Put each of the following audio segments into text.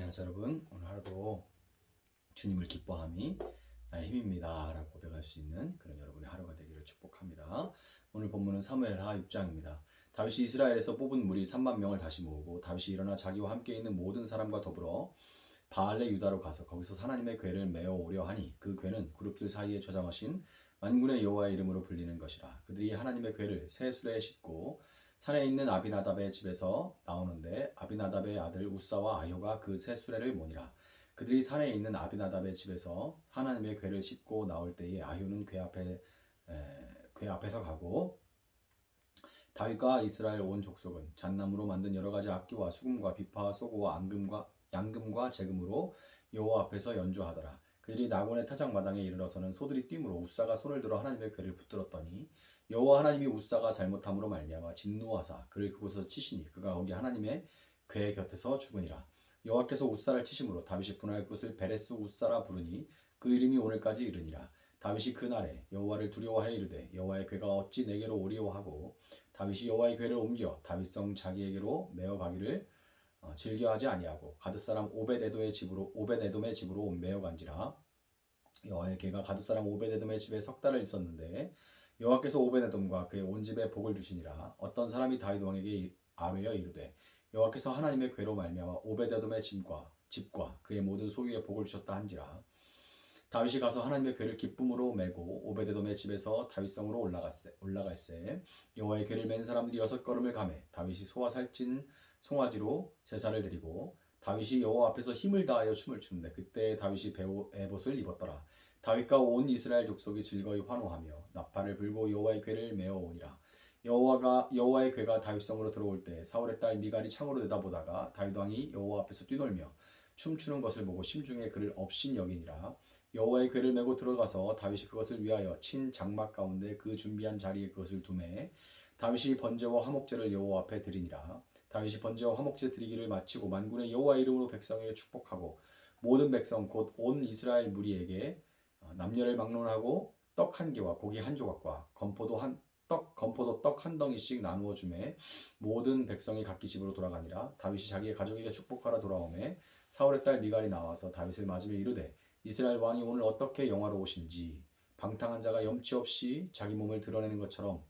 안녕하세요 여러분. 오늘 하루도 주님을 기뻐함이 나의 힘입니다 라고 고백할 수 있는 그런 여러분의 하루가 되기를 축복합니다. 오늘 본문은 사무엘하 6장입니다. 다윗이 이스라엘에서 뽑은 무리 3만 명을 다시 모으고 다윗이 일어나 자기와 함께 있는 모든 사람과 더불어 바알레 유다로 가서 거기서 하나님의 궤를 메어 오려 하니 그 궤는 그룹들 사이에 저장하신 만군의 여호와의 이름으로 불리는 것이라. 그들이 하나님의 궤를 새 수레에 싣고 산에 있는 아비나답의 집에서 나오는데 아비나답의 아들 우사와 아효가 그 새 수레를 모니라. 그들이 산에 있는 아비나답의 집에서 하나님의 궤를 싣고 나올 때에 아효는 궤 앞에서 가고 다윗과 이스라엘 온 족속은 잣나무로 만든 여러 가지 악기와 수금과 비파와 소고와 양금과 재금으로 여호와 앞에서 연주하더라. 그들이 나곤의 타작마당에 이르러서는 소들이 뛰므로 우사가 손을 들어 하나님의 궤를 붙들었더니 여호와 하나님이 우사가 잘못함으로 말미암아 진노하사 그를 그곳에서 치시니 그가 거기 하나님의 궤 곁에서 죽으니라. 여호와께서 우사를 치심으로 다윗이 분할 곳을 베레스 우사라 부르니 그 이름이 오늘까지 이르니라. 다윗이 그날에 여호와를 두려워하여 이르되 여호와의 궤가 어찌 내게로 오리오 하고 다윗이 여호와의 궤를 옮겨 다윗성 자기에게로 메어 가기를 즐겨하지 아니하고 가드 사람 오벳에돔의 집으로 메어 간지라. 여호와의 궤가 가드 사람 오벳에돔의 집에 석 달을 있었는데 여호와께서 오벳에돔과 그의 온 집에 복을 주시니라. 어떤 사람이 다윗 왕에게 아뢰어 이르되 여호와께서 하나님의 궤로 말미암아 오벳에돔의 집과 그의 모든 소유에 복을 주셨다 한지라. 다윗이 가서 하나님의 궤를 기쁨으로 메고 오베데돔의 집에서 다윗성으로 올라갈새 여호와의 궤를 맨 사람들이 6걸음을 가매 다윗이 소와 살찐 송아지로 제사를 드리고 다윗이 여호와 앞에서 힘을 다하여 춤을 추는데 그때 다윗이 에봇을 입었더라. 다윗과 온 이스라엘 족속이 즐거이 환호하며 나팔을 불고 여호와의 궤를 메어 오니라. 여호와의 궤가 다윗성으로 들어올 때 사울의 딸 미갈이 창으로 내다보다가 다윗 왕이 여호와 앞에서 뛰놀며 춤추는 것을 보고 심중에 그를 업신여기니라. 여호와의 궤를 메고 들어가서 다윗이 그것을 위하여 친 장막 가운데 그 준비한 자리에 그것을 두매 다윗이 번제와 화목제를 여호와 앞에 드리니라. 다윗이 번제와 화목제 드리기를 마치고 만군의 여호와 이름으로 백성에게 축복하고 모든 백성 곧 온 이스라엘 무리에게 남녀를 막론하고 떡 한 개와 고기 한 조각과 건포도 떡 한 덩이씩 나누어 주매 모든 백성이 각기 집으로 돌아가니라. 다윗이 자기의 가족에게 축복하러 돌아오매 사울의 딸 미갈이 나와서 다윗을 맞으며 이르되 이스라엘 왕이 오늘 어떻게 영화로우신지 방탕한 자가 염치 없이 자기 몸을 드러내는 것처럼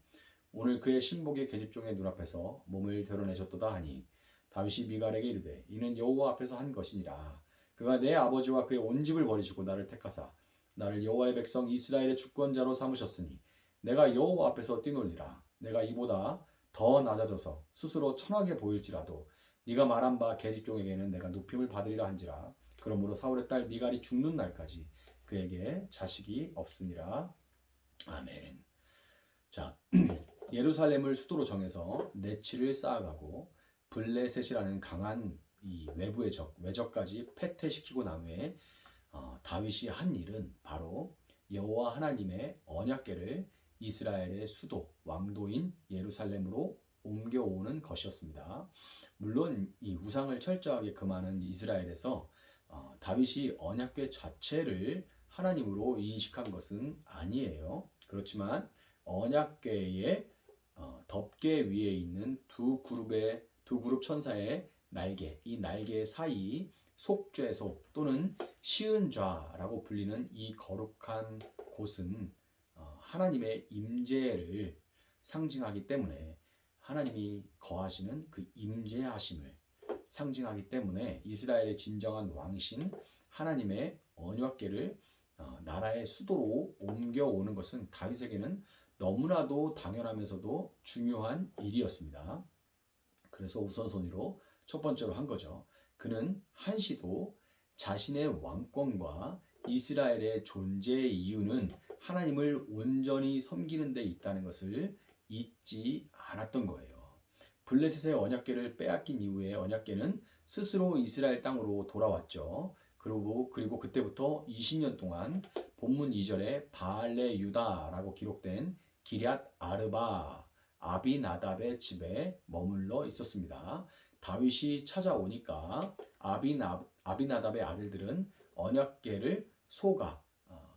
오늘 그의 신복의 계집종의 눈앞에서 몸을 드러내셨도다 하니 다윗이 미갈에게 이르되 이는 여호와 앞에서 한 것이니라. 그가 내 아버지와 그의 온 집을 버리시고 나를 택하사 나를 여호와의 백성 이스라엘의 주권자로 삼으셨으니 내가 여호와 앞에서 뛰놀리라. 내가 이보다 더 낮아져서 스스로 천하게 보일지라도 네가 말한 바 계집종에게는 내가 높임을 받으리라 한지라. 그러므로 사울의 딸 미갈이 죽는 날까지 그에게 자식이 없으니라. 아멘. 자, 예루살렘을 수도로 정해서 내치를 쌓아가고 블레셋이라는 강한 이 외적까지 패퇴시키고 난 후에 다윗이 한 일은 바로 여호와 하나님의 언약궤를 이스라엘의 수도 왕도인 예루살렘으로 옮겨오는 것이었습니다. 물론 이 우상을 철저하게 금하는 이스라엘에서 다윗이 언약궤 자체를 하나님으로 인식한 것은 아니에요. 그렇지만 언약궤의 덮개 위에 있는 두 그룹 천사의 날개, 이 날개 사이 속죄소 또는 시은좌라고 불리는 이 거룩한 곳은 하나님의 임재를 상징하기 때문에 하나님이 거하시는 그 임재하심을 상징하기 때문에 이스라엘의 진정한 왕이신 하나님의 언약궤를 나라의 수도로 옮겨오는 것은 다윗에게는 너무나도 당연하면서도 중요한 일이었습니다. 그래서 우선순위로 첫 번째로 한 거죠. 그는 한시도 자신의 왕권과 이스라엘의 존재의 이유는 하나님을 온전히 섬기는 데 있다는 것을 잊지 않았던 거예요. 블레셋의 언약궤를 빼앗긴 이후에 언약궤는 스스로 이스라엘 땅으로 돌아왔죠. 그리고 그때부터 20년 동안 본문 2절에 바알레 유다라고 기록된 기럇 아르바 아비나답의 집에 머물러 있었습니다. 다윗이 찾아오니까 아비나답의 아들들은 언약궤를 소가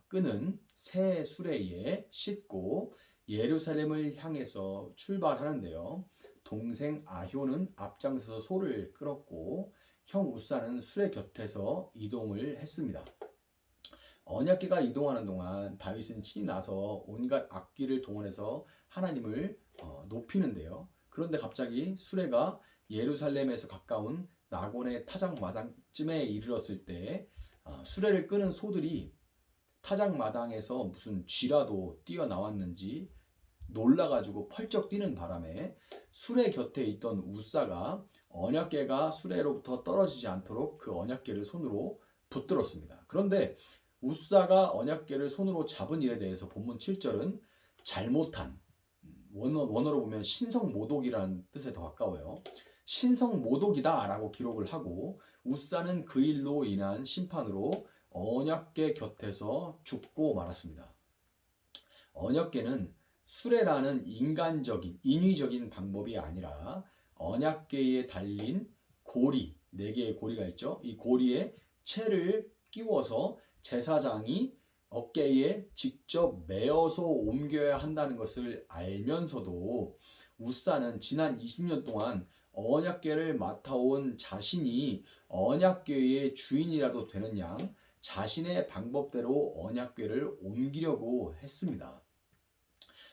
끄는 새 수레에 싣고 예루살렘을 향해서 출발하는데요. 동생 아효는 앞장서서 소를 끌었고 형 우사는 수레 곁에서 이동을 했습니다. 언약궤가 이동하는 동안 다윗은 친히 나서 온갖 악기를 동원해서 하나님을 높이는데요. 그런데 갑자기 수레가 예루살렘에서 가까운 나곤의 타작마당쯤에 이르렀을 때 수레를 끄는 소들이 타작마당에서 무슨 쥐라도 뛰어나왔는지 놀라가지고 펄쩍 뛰는 바람에 수레 곁에 있던 우사가 언약궤가 수레로부터 떨어지지 않도록 그 언약궤를 손으로 붙들었습니다. 그런데 우사가 언약궤를 손으로 잡은 일에 대해서 본문 7절은 잘못한, 원어로 보면 신성모독이라는 뜻에 더 가까워요. 신성모독이다 라고 기록을 하고 우사는 그 일로 인한 심판으로 언약궤 곁에서 죽고 말았습니다. 언약궤는 수레라는 인간적인, 인위적인 방법이 아니라 언약궤에 달린 고리, 4개의 고리가 있죠. 이 고리에 채를 끼워서 제사장이 어깨에 직접 메어서 옮겨야 한다는 것을 알면서도 우사는 지난 20년 동안 언약궤를 맡아온 자신이 언약궤의 주인이라도 되는 양 자신의 방법대로 언약궤를 옮기려고 했습니다.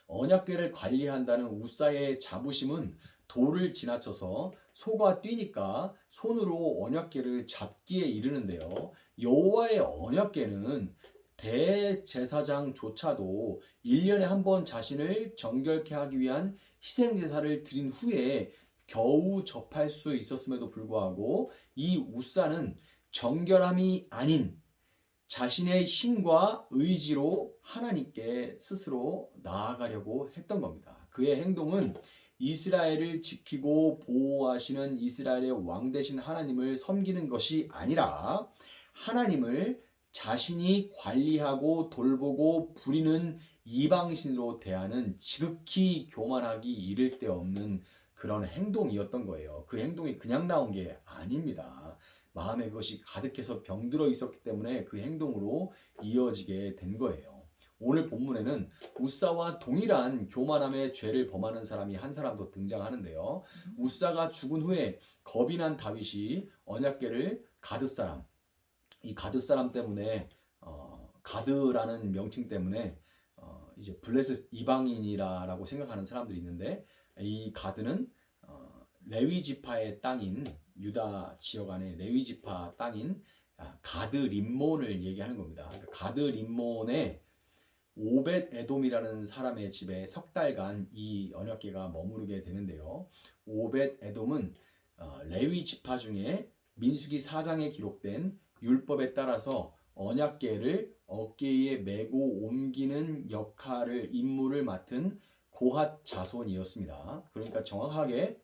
언약궤를 관리한다는 우사의 자부심은 도를 지나쳐서 소가 뛰니까 손으로 언약궤를 잡기에 이르는데요. 여호와의 언약궤는 대제사장조차도 1년에 한 번 자신을 정결케 하기 위한 희생제사를 드린 후에 겨우 접할 수 있었음에도 불구하고 이 우사는 정결함이 아닌 자신의 힘과 의지로 하나님께 스스로 나아가려고 했던 겁니다. 그의 행동은 이스라엘을 지키고 보호하시는 이스라엘의 왕 되신 하나님을 섬기는 것이 아니라 하나님을 자신이 관리하고 돌보고 부리는 이방신으로 대하는 지극히 교만하기 이를 데 없는 그런 행동이었던 거예요. 그 행동이 그냥 나온 게 아닙니다. 마음에 그것이 가득해서 병들어 있었기 때문에 그 행동으로 이어지게 된 거예요. 오늘 본문에는 우사와 동일한 교만함의 죄를 범하는 사람이 한 사람 더 등장하는데요. 우사가 죽은 후에 겁이 난 다윗이 언약궤를 가드 사람, 이 가드 사람 때문에 가드라는 명칭 때문에 이제 블레셋 이방인이라고 생각하는 사람들이 있는데 이 가드는 레위 지파의 땅인 유다 지역 안에 레위 지파 땅인 가드 림몬을 얘기하는 겁니다. 그러니까 가드 림몬에 오벳 에돔이라는 사람의 집에 석 달간 이 언약궤가 머무르게 되는데요. 오벳 에돔은 레위 지파 중에 민수기 4장에 기록된 율법에 따라서 언약궤를 어깨에 메고 옮기는 임무를 맡은 고핫 자손이었습니다. 그러니까 정확하게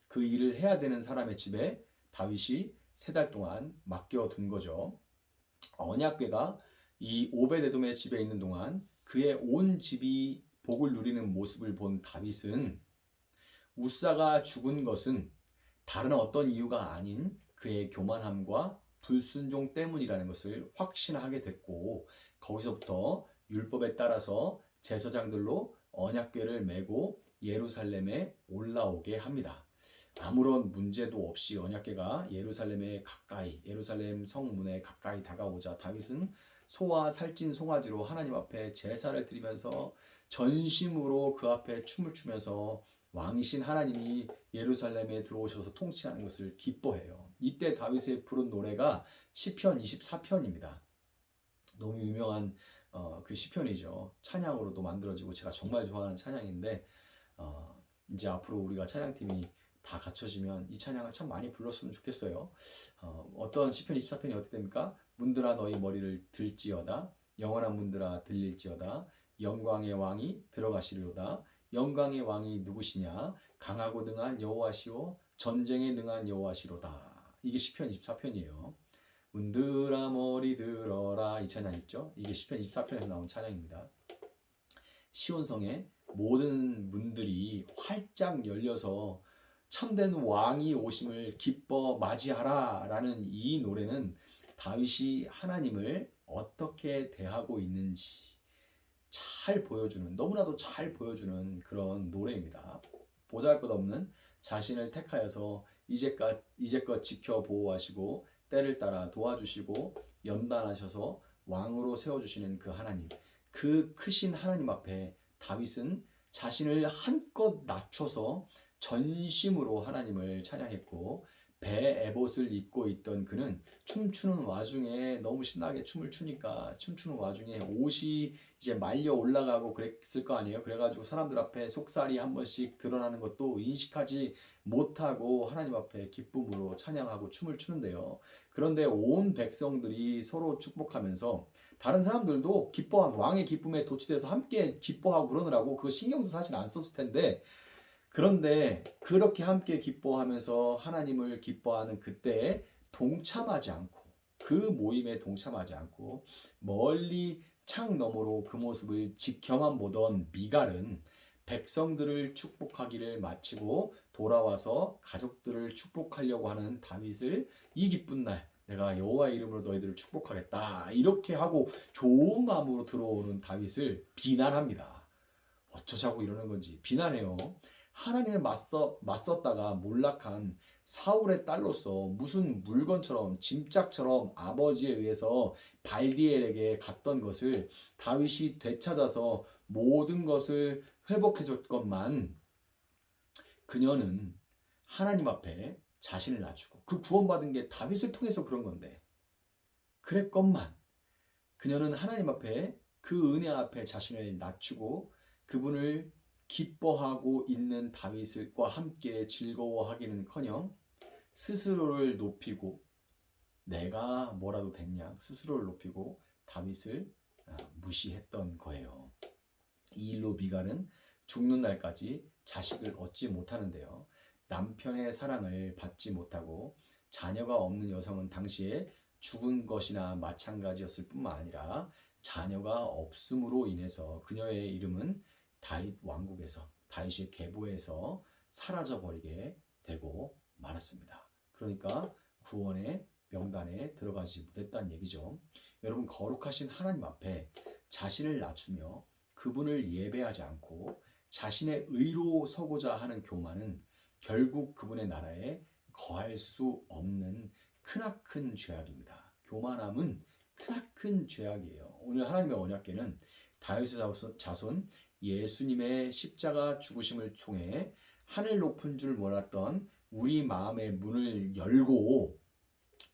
그 일을 해야 되는 사람의 집에 다윗이 3달 동안 맡겨둔 거죠. 언약궤가 이 오벳에돔의 집에 있는 동안 그의 온 집이 복을 누리는 모습을 본 다윗은 우사가 죽은 것은 다른 어떤 이유가 아닌 그의 교만함과 불순종 때문이라는 것을 확신하게 됐고 거기서부터 율법에 따라서 제사장들로 언약궤를 메고 예루살렘에 올라오게 합니다. 아무런 문제도 없이 언약궤가 예루살렘에 가까이, 예루살렘 성문에 가까이 다가오자 다윗은 소와 살찐 송아지로 하나님 앞에 제사를 드리면서 전심으로 그 앞에 춤을 추면서 왕이신 하나님이 예루살렘에 들어오셔서 통치하는 것을 기뻐해요. 이때 다윗의 부른 노래가 시편 24편입니다. 너무 유명한 그 시편이죠. 찬양으로도 만들어지고 제가 정말 좋아하는 찬양인데 이제 앞으로 우리가 찬양팀이 다 갖춰지면 이 찬양을 참 많이 불렀으면 좋겠어요. 어떤 시편 24편이 어떻게 됩니까? 문들아 너희 머리를 들지어다 영원한 문들아 들릴지어다 영광의 왕이 들어가시리로다 영광의 왕이 누구시냐 강하고 능한 여호와시오 전쟁에 능한 여호와시로다. 이게 시편 24편이에요. 문들아 머리 들어라 이 찬양 있죠? 이게 시편 24편에서 나온 찬양입니다. 시온성에 모든 문들이 활짝 열려서 참된 왕이 오심을 기뻐 맞이하라 라는 이 노래는 다윗이 하나님을 어떻게 대하고 있는지 잘 보여주는, 너무나도 잘 보여주는 그런 노래입니다. 보잘것없는 자신을 택하여서 이제껏 지켜 보호하시고 때를 따라 도와주시고 연단하셔서 왕으로 세워주시는 그 하나님, 그 크신 하나님 앞에 다윗은 자신을 한껏 낮춰서 전심으로 하나님을 찬양했고, 배 에봇을 입고 있던 그는 춤추는 와중에 너무 신나게 춤을 추니까 춤추는 와중에 옷이 이제 말려 올라가고 그랬을 거 아니에요. 그래가지고 사람들 앞에 속살이 한 번씩 드러나는 것도 인식하지 못하고 하나님 앞에 기쁨으로 찬양하고 춤을 추는데요. 그런데 온 백성들이 서로 축복하면서 다른 사람들도 기뻐하고 왕의 기쁨에 도취돼서 함께 기뻐하고 그러느라고 그 신경도 사실 안 썼을 텐데, 그런데 그렇게 함께 기뻐하면서 하나님을 기뻐하는 그때에 동참하지 않고, 그 모임에 동참하지 않고 멀리 창 너머로 그 모습을 지켜만 보던 미갈은 백성들을 축복하기를 마치고 돌아와서 가족들을 축복하려고 하는 다윗을, 이 기쁜 날 내가 여호와의 이름으로 너희들을 축복하겠다 이렇게 하고 좋은 마음으로 들어오는 다윗을 비난합니다. 어쩌자고 이러는 건지 비난해요. 하나님을 맞섰다가 몰락한 사울의 딸로서 무슨 물건처럼 짐짝처럼 아버지에 의해서 발디엘에게 갔던 것을 다윗이 되찾아서 모든 것을 회복해 줬건만, 그녀는 하나님 앞에 자신을 낮추고, 그 구원받은 게 다윗을 통해서 그런 건데 그랬건만, 그녀는 하나님 앞에 그 은혜 앞에 자신을 낮추고 그분을 기뻐하고 있는 다윗과 함께 즐거워하기는커녕 스스로를 높이고, 내가 뭐라도 됐냐 스스로를 높이고 다윗을 무시했던 거예요. 이 일로 미갈은 죽는 날까지 자식을 얻지 못하는데요. 남편의 사랑을 받지 못하고 자녀가 없는 여성은 당시에 죽은 것이나 마찬가지였을 뿐만 아니라 자녀가 없음으로 인해서 그녀의 이름은 다윗 왕국에서, 다윗의 계보에서 사라져버리게 되고 말았습니다. 그러니까 구원의 명단에 들어가지 못했다는 얘기죠. 여러분, 거룩하신 하나님 앞에 자신을 낮추며 그분을 예배하지 않고 자신의 의로 서고자 하는 교만은 결국 그분의 나라에 거할 수 없는 크나큰 죄악입니다. 교만함은 크나큰 죄악이에요. 오늘 하나님의 언약궤는 다윗의 자손 예수님의 십자가 죽으심을 통해 하늘 높은 줄 몰랐던 우리 마음의 문을 열고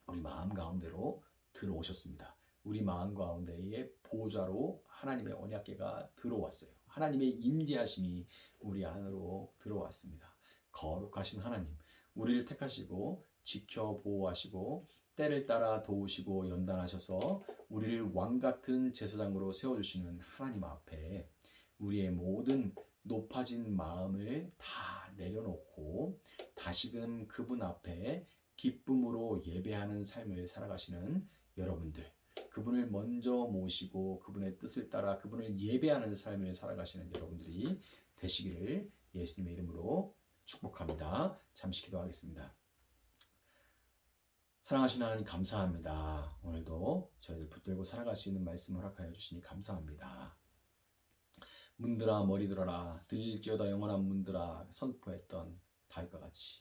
우리 마음 가운데로 들어오셨습니다. 우리 마음 가운데에 보좌로 하나님의 언약궤가 들어왔어요. 하나님의 임재하심이 우리 안으로 들어왔습니다. 거룩하신 하나님, 우리를 택하시고 지켜 보호하시고 때를 따라 도우시고 연단하셔서 우리를 왕같은 제사장으로 세워주시는 하나님 앞에 우리의 모든 높아진 마음을 다 내려놓고 다시금 그분 앞에 기쁨으로 예배하는 삶을 살아가시는 여러분들, 그분을 먼저 모시고 그분의 뜻을 따라 그분을 예배하는 삶을 살아가시는 여러분들이 되시기를 예수님의 이름으로 축복합니다. 잠시 기도하겠습니다. 사랑하시는 하나님, 감사합니다. 오늘도 저희들 붙들고 살아갈 수 있는 말씀을 허락하여 주시니 감사합니다. 문들아 머리 들어라, 들릴지어다 영원한 문들아 선포했던 다윗과 같이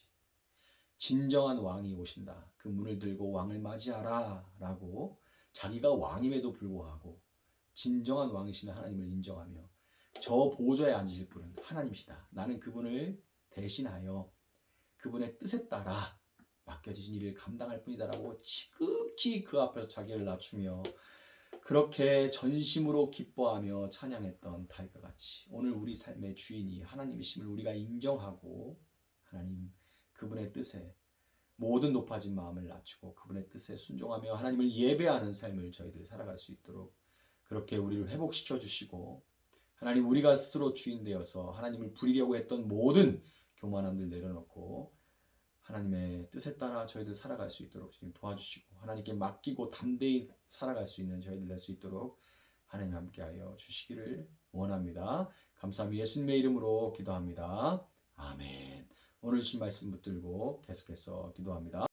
진정한 왕이 오신다, 그 문을 들고 왕을 맞이하라 라고 자기가 왕임에도 불구하고 진정한 왕이신 하나님을 인정하며 저 보좌에 앉으실 분은 하나님이시다, 나는 그분을 대신하여 그분의 뜻에 따라 맡겨지신 일을 감당할 뿐이다라고 지극히 그 앞에서 자기를 낮추며 그렇게 전심으로 기뻐하며 찬양했던 다윗과 같이 오늘 우리 삶의 주인이 하나님이심을 우리가 인정하고 하나님 그분의 뜻에 모든 높아진 마음을 낮추고 그분의 뜻에 순종하며 하나님을 예배하는 삶을 저희들이 살아갈 수 있도록 그렇게 우리를 회복시켜 주시고, 하나님 우리가 스스로 주인 되어서 하나님을 부리려고 했던 모든 교만함들 내려놓고 하나님의 뜻에 따라 저희들 살아갈 수 있도록 주님 도와주시고 하나님께 맡기고 담대히 살아갈 수 있는 저희들 될 수 있도록 하나님 함께하여 주시기를 원합니다. 감사합니다. 예수님의 이름으로 기도합니다. 아멘. 오늘 주신 말씀 붙들고 계속해서 기도합니다.